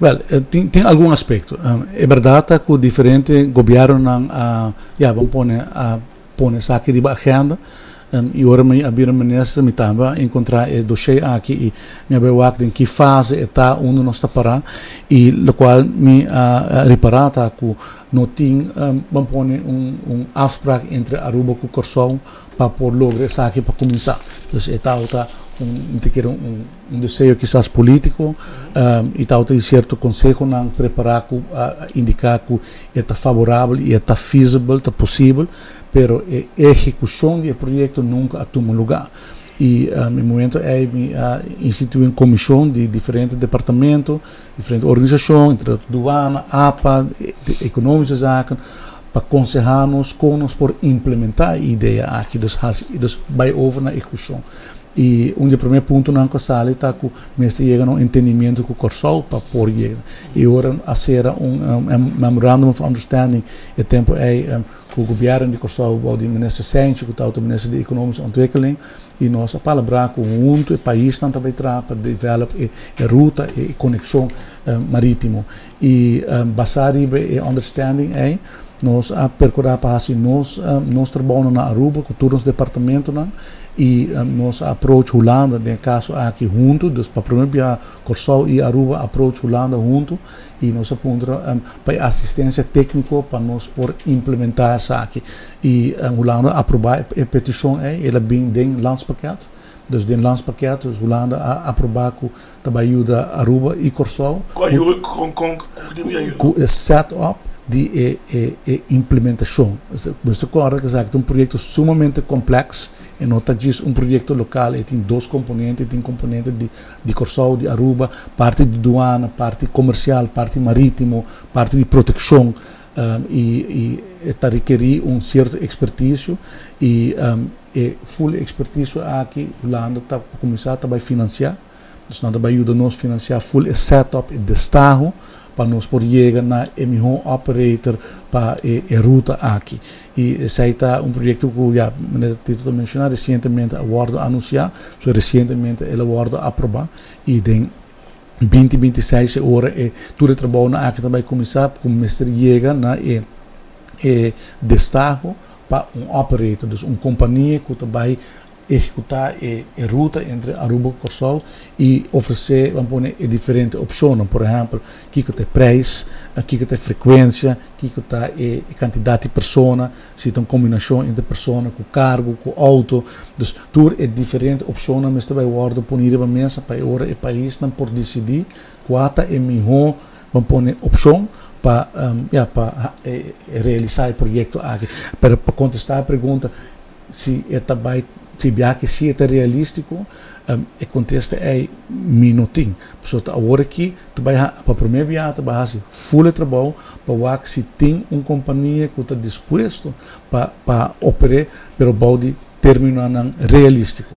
Well, tem algum aspecto. É verdade que o diferente governo vamos pôr essa aqui de agenda. E agora a ministra me também encontrar o dossiê aqui e me ver em que fase está onde nós está parar e o qual me reparar que não tem vamos pôr afspraak entre Aruba e Curaçao para por lograr isso aqui para começar. Então está um desejo quizás político e está de certo conselho não preparar indicar que está favorável e está feasible, está possível, pero a execução do projeto nunca toma lugar. E no momento institui uma comissão de diferentes departamentos, diferentes organizações, entre aduana, APA, econômicas zaken, para aconselhar-nos como nós por implementar a ideia aqui, dus vai over na execução. E primeiro ponto não que sale está que mesmo chega no entendimento com o Curaçao para por chegar. E agora a ser memorandum of understanding e tempo que o governo de Curaçao o ministro Sente que está o ministro de economische ontwikkeling e nós a palavra com junto o país também para develop a ruta e conexão marítimo e basado em understanding nós a percorrer para assim nós trabalhamos na Aruba com todos os departamentos e nós approach Holanda no caso aqui junto, dus para primeiro dia Curaçao e Aruba approach Holanda junto e nós apontamos para assistência técnica para nós por implementar isso aqui e Holanda aprovar a petição ela bem den landspakket. Dus den landspakket, dus Holanda aprovar que também ajuda Aruba e Curaçao com o setup de implementação. Você concorda que é um projeto sumamente complexo e não é um projeto local, tem dois componentes, tem componente de Curaçao, de Aruba, parte de aduana, parte comercial, parte marítimo, parte de proteção e está requerir certo expertise e full expertise aqui Holanda está começar a financiar, então não vai ajudar nós a financiar full setup e destajo para nós por chegar na melhor operator para a ruta aqui. E esse está um projeto que já me mencionar recentemente a acordo anunciado, recentemente ele acordo aprovado e tem 2026 horas tudo o trabalho aqui também começar com o mestre chega na destajo para operator, dus companhia que vai executar a ruta entre Aruba e Curaçao e oferecer diferentes opções, por exemplo, que tem preço, que tem frequência, que tem a quantidade de pessoas, se tem uma combinação entre pessoas com cargo, com auto, dus tudo é diferente opções, mas também vai poner a mesa para o país não por decidir qual é a melhor opção para realizar o projeto aqui. Para contestar a pergunta se se é realístico, o contexto é minutinho. Portanto, agora aqui, para a primeira viagem, vai ser full trabalho, para ver se tem uma companhia que está disposto para operar, mas pode terminar realístico.